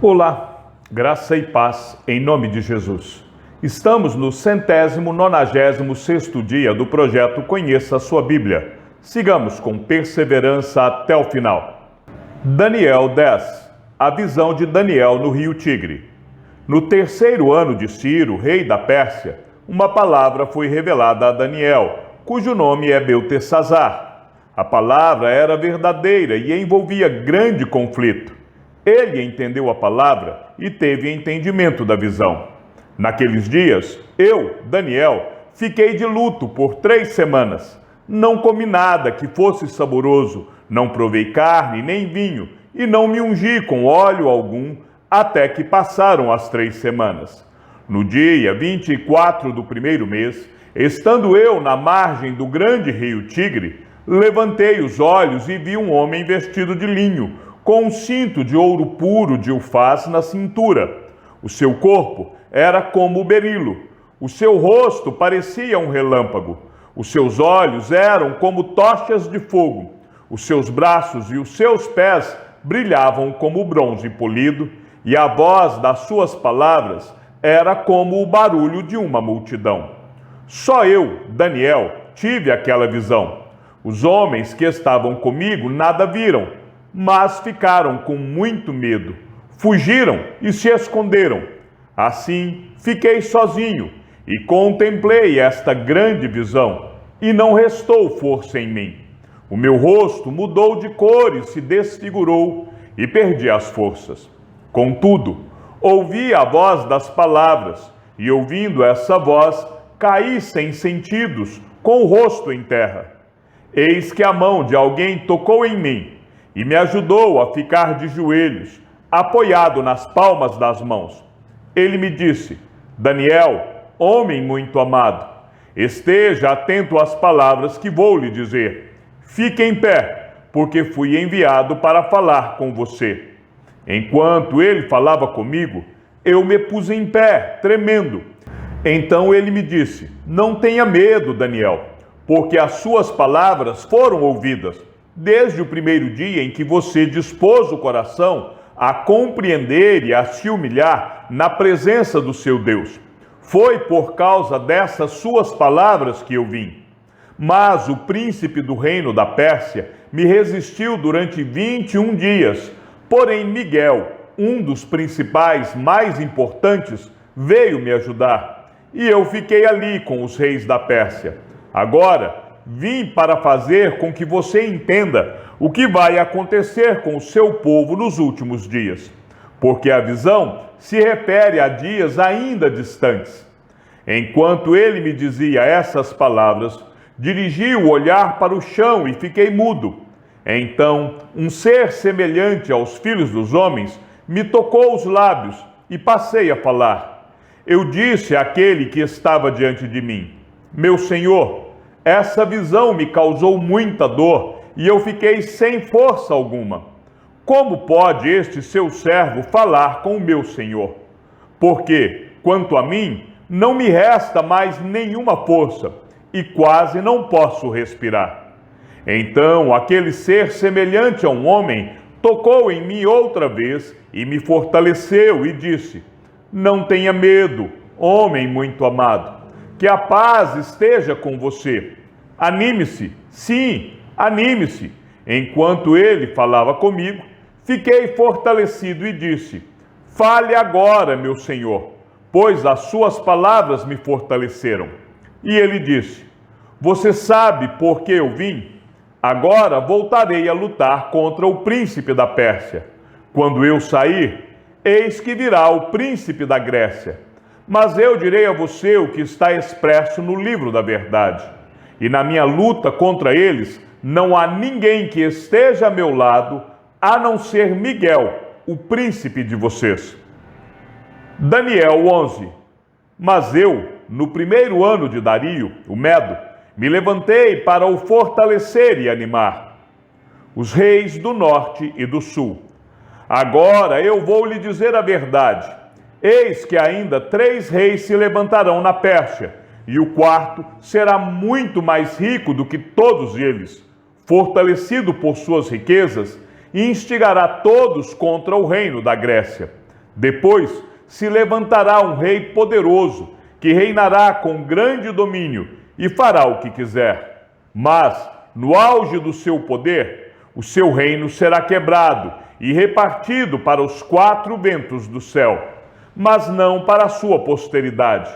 Olá, graça e paz em nome de Jesus. Estamos no 196º dia do projeto Conheça a Sua Bíblia. Sigamos com perseverança até o final. Daniel 10. A visão de Daniel no rio Tigre. No terceiro ano de Ciro, rei da Pérsia, uma palavra foi revelada a Daniel, cujo nome é Beltesazar. A palavra era verdadeira e envolvia grande conflito. Ele entendeu a palavra e teve entendimento da visão. Naqueles dias, eu, Daniel, fiquei de luto por 3 semanas. Não comi nada que fosse saboroso, não provei carne nem vinho, e não me ungi com óleo algum, até que passaram as 3 semanas. No dia 24 do primeiro mês, estando eu na margem do grande rio Tigre, levantei os olhos e vi um homem vestido de linho, com um cinto de ouro puro de Ufaz na cintura. O seu corpo era como o berilo, o seu rosto parecia um relâmpago, os seus olhos eram como tochas de fogo, os seus braços e os seus pés brilhavam como bronze polido, e a voz das suas palavras era como o barulho de uma multidão. Só eu, Daniel, tive aquela visão. Os homens que estavam comigo nada viram, mas ficaram com muito medo, fugiram e se esconderam. Assim, fiquei sozinho e contemplei esta grande visão, e não restou força em mim. O meu rosto mudou de cor e se desfigurou, e perdi as forças. Contudo, ouvi a voz das palavras, e ouvindo essa voz, caí sem sentidos, com o rosto em terra. Eis que a mão de alguém tocou em mim, e me ajudou a ficar de joelhos, apoiado nas palmas das mãos. Ele me disse: Daniel, homem muito amado, esteja atento às palavras que vou lhe dizer. Fique em pé, porque fui enviado para falar com você. Enquanto ele falava comigo, eu me pus em pé, tremendo. Então ele me disse: não tenha medo, Daniel, porque as suas palavras foram ouvidas. Desde o primeiro dia em que você dispôs o coração a compreender e a se humilhar na presença do seu Deus. Foi por causa dessas suas palavras que eu vim. Mas o príncipe do reino da Pérsia me resistiu durante 21 dias. Porém, Miguel, um dos principais mais importantes, veio me ajudar. E eu fiquei ali com os reis da Pérsia. Agora, vim para fazer com que você entenda o que vai acontecer com o seu povo nos últimos dias, porque a visão se refere a dias ainda distantes. Enquanto ele me dizia essas palavras, dirigi o olhar para o chão e fiquei mudo. Então, um ser semelhante aos filhos dos homens me tocou os lábios e passei a falar. Eu disse àquele que estava diante de mim: meu Senhor, essa visão me causou muita dor e eu fiquei sem força alguma. Como pode este seu servo falar com o meu senhor? Porque, quanto a mim, não me resta mais nenhuma força e quase não posso respirar. Então, aquele ser semelhante a um homem tocou em mim outra vez e me fortaleceu e disse: não tenha medo, homem muito amado. Que a paz esteja com você. Anime-se, sim, anime-se. Enquanto ele falava comigo, fiquei fortalecido e disse: fale agora, meu senhor, pois as suas palavras me fortaleceram. E ele disse: você sabe por que eu vim? Agora voltarei a lutar contra o príncipe da Pérsia. Quando eu sair, eis que virá o príncipe da Grécia. Mas eu direi a você o que está expresso no livro da verdade. E na minha luta contra eles, não há ninguém que esteja a meu lado, a não ser Miguel, o príncipe de vocês. Daniel 11. Mas eu, no primeiro ano de Dario, o Medo, me levantei para o fortalecer e animar os reis do norte e do sul. Agora eu vou lhe dizer a verdade. Eis que ainda 3 reis se levantarão na Pérsia, e o quarto será muito mais rico do que todos eles, fortalecido por suas riquezas, e instigará todos contra o reino da Grécia. Depois se levantará um rei poderoso, que reinará com grande domínio e fará o que quiser. Mas, no auge do seu poder, o seu reino será quebrado e repartido para os 4 ventos do céu, mas não para a sua posteridade,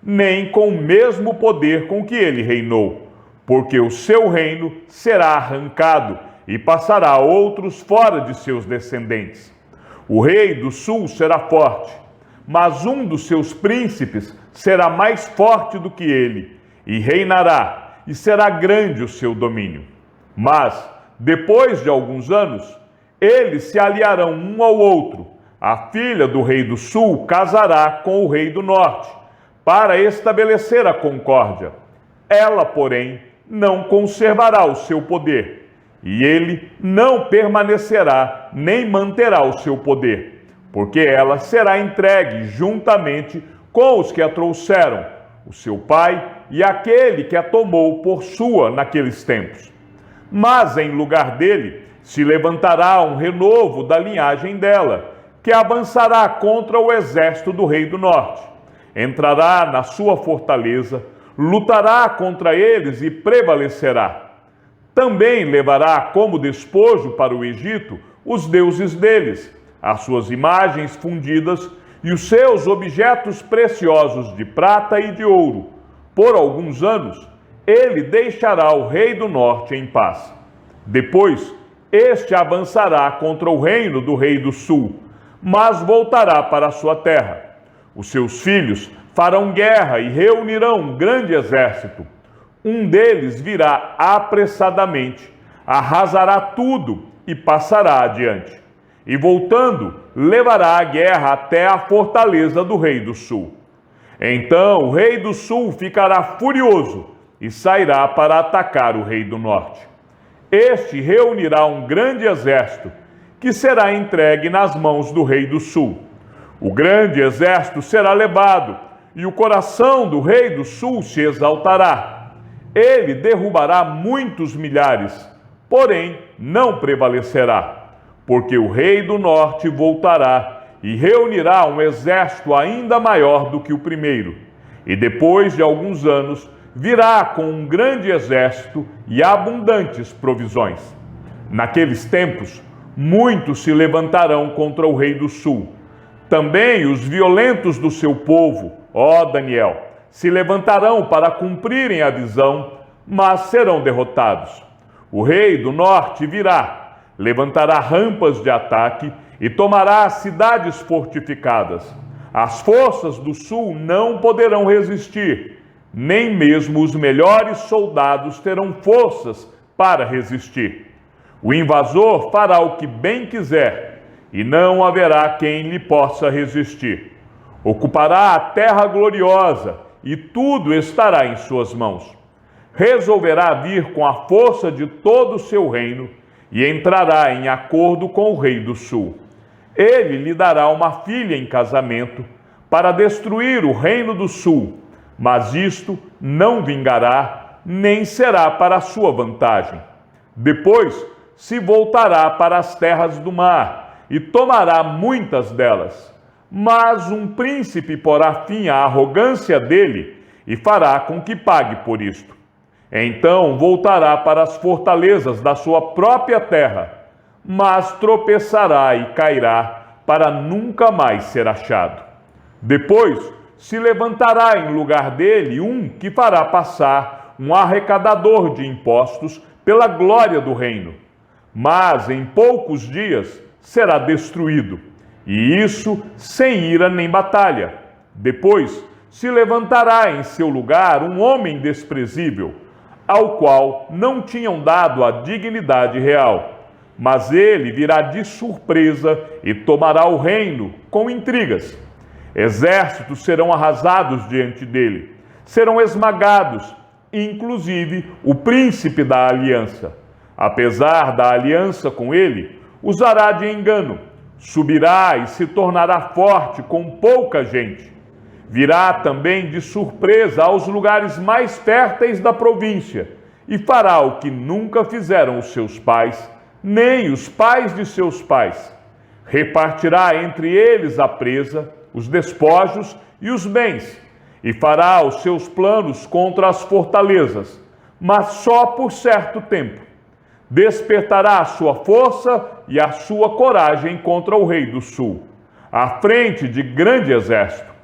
nem com o mesmo poder com que ele reinou, porque o seu reino será arrancado e passará a outros fora de seus descendentes. O rei do sul será forte, mas um dos seus príncipes será mais forte do que ele, e reinará, e será grande o seu domínio. Mas, depois de alguns anos, eles se aliarão um ao outro. A filha do rei do sul casará com o rei do norte, para estabelecer a concórdia. Ela, porém, não conservará o seu poder, e ele não permanecerá nem manterá o seu poder, porque ela será entregue juntamente com os que a trouxeram, o seu pai e aquele que a tomou por sua naqueles tempos. Mas em lugar dele se levantará um renovo da linhagem dela, que avançará contra o exército do rei do norte. Entrará na sua fortaleza, lutará contra eles e prevalecerá. Também levará como despojo para o Egito os deuses deles, as suas imagens fundidas e os seus objetos preciosos de prata e de ouro. Por alguns anos, ele deixará o rei do norte em paz. Depois, este avançará contra o reino do rei do sul, mas voltará para a sua terra. Os seus filhos farão guerra e reunirão um grande exército. Um deles virá apressadamente, arrasará tudo e passará adiante. E voltando, levará a guerra até a fortaleza do rei do sul. Então o rei do sul ficará furioso e sairá para atacar o rei do norte. Este reunirá um grande exército, que será entregue nas mãos do rei do sul. O grande exército será levado, e o coração do rei do sul se exaltará. Ele derrubará muitos milhares, porém não prevalecerá, porque o rei do norte voltará e reunirá um exército ainda maior do que o primeiro. E depois de alguns anos, virá com um grande exército e abundantes provisões. Naqueles tempos, muitos se levantarão contra o rei do sul. Também os violentos do seu povo, ó Daniel, se levantarão para cumprirem a visão, mas serão derrotados. O rei do norte virá, levantará rampas de ataque e tomará cidades fortificadas. As forças do sul não poderão resistir, nem mesmo os melhores soldados terão forças para resistir. O invasor fará o que bem quiser, e não haverá quem lhe possa resistir. Ocupará a terra gloriosa, e tudo estará em suas mãos. Resolverá vir com a força de todo o seu reino, e entrará em acordo com o rei do sul. Ele lhe dará uma filha em casamento, para destruir o reino do sul, mas isto não vingará, nem será para a sua vantagem. Depois se voltará para as terras do mar, e tomará muitas delas. Mas um príncipe porá fim à arrogância dele, e fará com que pague por isto. Então voltará para as fortalezas da sua própria terra, mas tropeçará e cairá, para nunca mais ser achado. Depois se levantará em lugar dele um que fará passar um arrecadador de impostos pela glória do reino. Mas em poucos dias será destruído, e isso sem ira nem batalha. Depois se levantará em seu lugar um homem desprezível, ao qual não tinham dado a dignidade real. Mas ele virá de surpresa e tomará o reino com intrigas. Exércitos serão arrasados diante dele, serão esmagados, inclusive o príncipe da aliança. Apesar da aliança com ele, usará de engano, subirá e se tornará forte com pouca gente. Virá também de surpresa aos lugares mais férteis da província e fará o que nunca fizeram os seus pais, nem os pais de seus pais. Repartirá entre eles a presa, os despojos e os bens, e fará os seus planos contra as fortalezas, mas só por certo tempo. Despertará a sua força e a sua coragem contra o rei do sul, à frente de grande exército.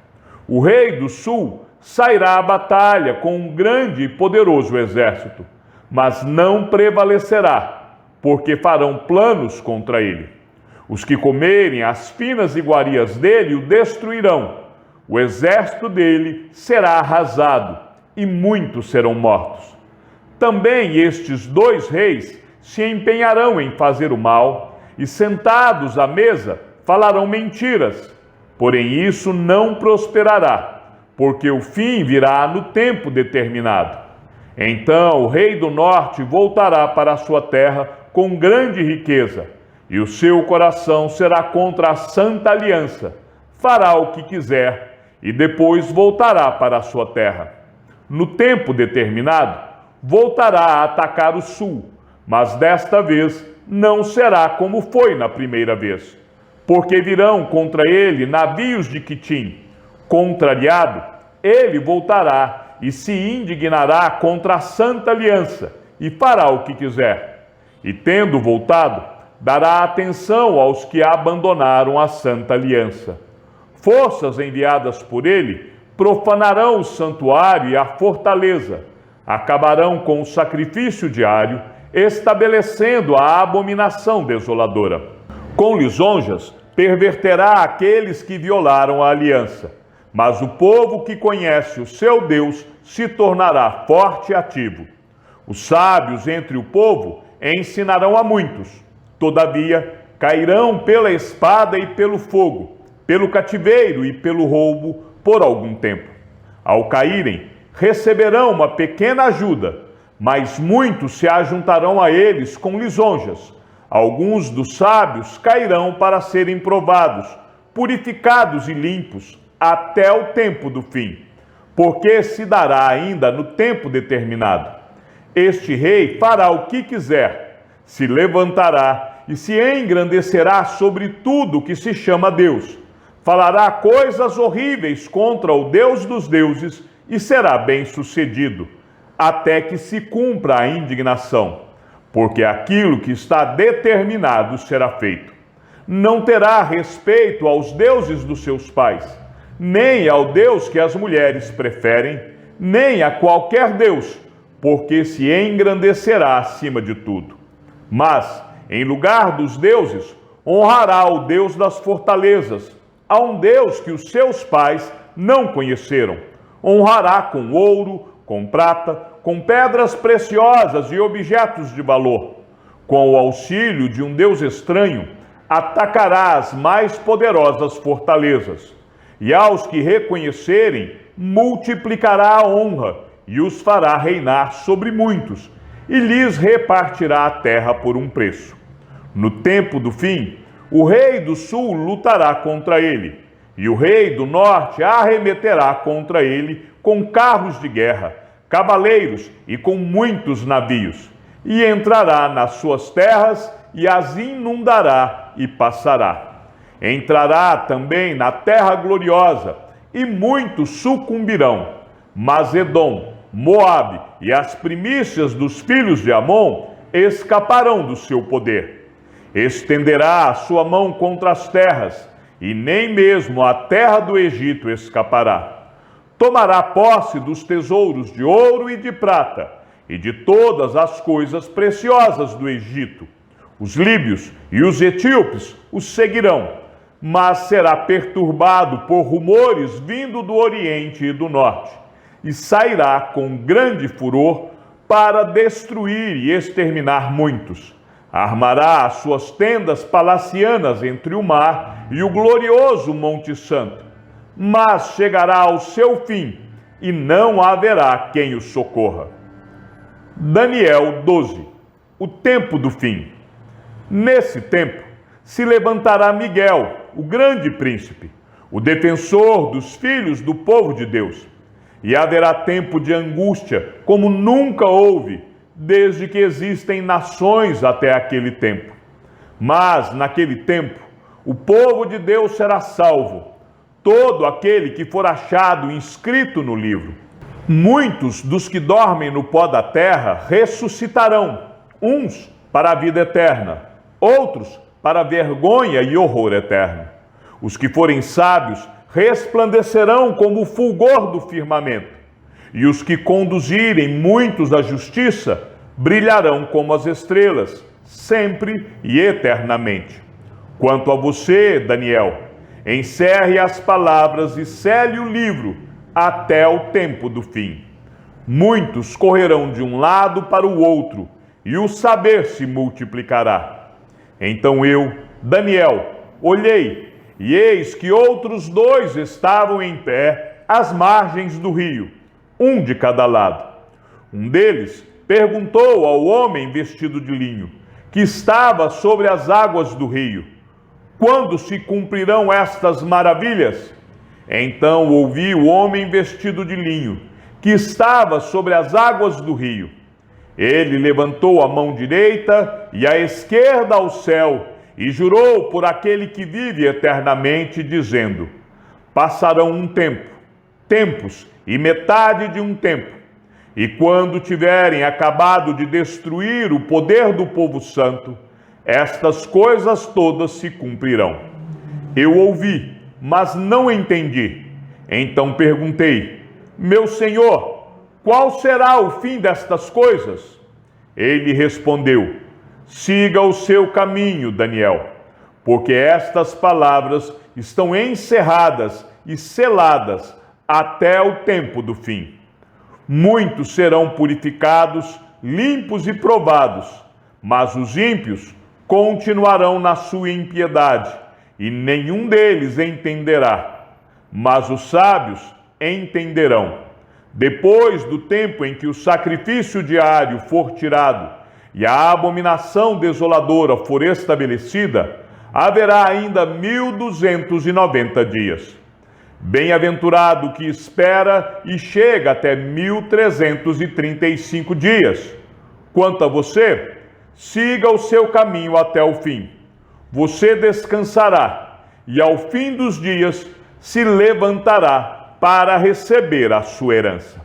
O rei do sul sairá à batalha com um grande e poderoso exército, mas não prevalecerá, porque farão planos contra ele. Os que comerem as finas iguarias dele o destruirão. O exército dele será arrasado, e muitos serão mortos. Também estes dois reis se empenharão em fazer o mal, e sentados à mesa falarão mentiras. Porém isso não prosperará, porque o fim virá no tempo determinado. Então o rei do norte voltará para a sua terra com grande riqueza, e o seu coração será contra a santa aliança. Fará o que quiser, e depois voltará para a sua terra. No tempo determinado, voltará a atacar o sul, mas desta vez não será como foi na primeira vez, porque virão contra ele navios de Quitim. Contrariado, ele voltará e se indignará contra a santa aliança, e fará o que quiser. E tendo voltado, dará atenção aos que abandonaram a santa aliança. Forças enviadas por ele profanarão o santuário e a fortaleza, acabarão com o sacrifício diário, estabelecendo a abominação desoladora. Com lisonjas, perverterá aqueles que violaram a aliança, mas o povo que conhece o seu Deus se tornará forte e ativo. Os sábios entre o povo ensinarão a muitos. Todavia, cairão pela espada e pelo fogo, pelo cativeiro e pelo roubo por algum tempo. Ao caírem, receberão uma pequena ajuda, mas muitos se ajuntarão a eles com lisonjas. Alguns dos sábios cairão para serem provados, purificados e limpos, até o tempo do fim, porque se dará ainda no tempo determinado. Este rei fará o que quiser, se levantará e se engrandecerá sobre tudo que se chama Deus. Falará coisas horríveis contra o Deus dos deuses e será bem-sucedido, até que se cumpra a indignação, porque aquilo que está determinado será feito. Não terá respeito aos deuses dos seus pais, nem ao Deus que as mulheres preferem, nem a qualquer Deus, porque se engrandecerá acima de tudo. Mas, em lugar dos deuses, honrará o Deus das fortalezas, a um Deus que os seus pais não conheceram. Honrará com ouro, com prata, com pedras preciosas e objetos de valor. Com o auxílio de um Deus estranho, atacará as mais poderosas fortalezas. E aos que reconhecerem, multiplicará a honra e os fará reinar sobre muitos, e lhes repartirá a terra por um preço. No tempo do fim, o rei do sul lutará contra ele, e o rei do norte arremeterá contra ele com carros de guerra, cavaleiros e com muitos navios, e entrará nas suas terras e as inundará e passará. Entrará também na terra gloriosa, e muitos sucumbirão. Mas Edom, Moabe e as primícias dos filhos de Amon escaparão do seu poder. Estenderá a sua mão contra as terras, e nem mesmo a terra do Egito escapará. Tomará posse dos tesouros de ouro e de prata, e de todas as coisas preciosas do Egito. Os líbios e os etíopes os seguirão, mas será perturbado por rumores vindo do Oriente e do Norte, e sairá com grande furor para destruir e exterminar muitos. Armará as suas tendas palacianas entre o mar e o glorioso Monte Santo, mas chegará ao seu fim, e não haverá quem o socorra. Daniel 12. O tempo do fim. Nesse tempo, se levantará Miguel, o grande príncipe, o defensor dos filhos do povo de Deus. E haverá tempo de angústia, como nunca houve, desde que existem nações até aquele tempo. Mas, naquele tempo, O povo de Deus será salvo, todo aquele que for achado inscrito no livro. Muitos dos que dormem no pó da terra ressuscitarão, uns para a vida eterna, outros para a vergonha e horror eterno. Os que forem sábios resplandecerão como o fulgor do firmamento, e os que conduzirem muitos à justiça brilharão como as estrelas, sempre e eternamente. Quanto a você, Daniel, encerre as palavras e cele o livro até o tempo do fim. Muitos correrão de um lado para o outro, e o saber se multiplicará. Então eu, Daniel, olhei, e eis que outros 2 estavam em pé às margens do rio, um de cada lado. Um deles perguntou ao homem vestido de linho, que estava sobre as águas do rio: quando se cumprirão estas maravilhas? Então ouvi o homem vestido de linho, que estava sobre as águas do rio. Ele levantou a mão direita e a esquerda ao céu e jurou por aquele que vive eternamente, dizendo: passarão um tempo, tempos e metade de um tempo, e quando tiverem acabado de destruir o poder do povo santo, estas coisas todas se cumprirão. Eu ouvi, mas não entendi. Então perguntei: meu senhor, qual será o fim destas coisas? Ele respondeu: siga o seu caminho, Daniel, porque estas palavras estão encerradas e seladas até o tempo do fim. Muitos serão purificados, limpos e provados, mas os ímpios continuarão na sua impiedade, e nenhum deles entenderá. Mas os sábios entenderão. Depois do tempo em que o sacrifício diário for tirado e a abominação desoladora for estabelecida, haverá ainda 1290 dias. Bem-aventurado que espera e chega até 1335 dias. Quanto a você, siga o seu caminho até o fim. Você descansará e ao fim dos dias se levantará para receber a sua herança.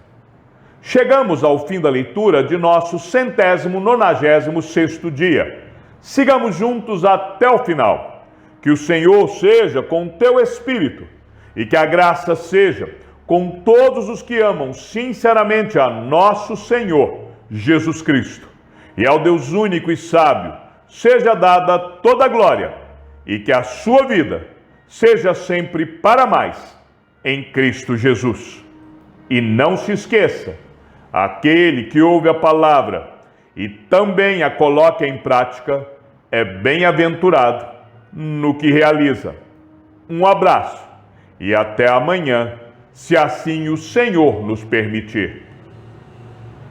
Chegamos ao fim da leitura de nosso 196º dia. Sigamos juntos até o final. Que o Senhor seja com teu espírito e que a graça seja com todos os que amam sinceramente a nosso Senhor Jesus Cristo. E ao Deus único e sábio seja dada toda a glória e que a sua vida seja sempre para mais em Cristo Jesus. E não se esqueça, aquele que ouve a palavra e também a coloca em prática é bem-aventurado no que realiza. Um abraço e até amanhã, se assim o Senhor nos permitir.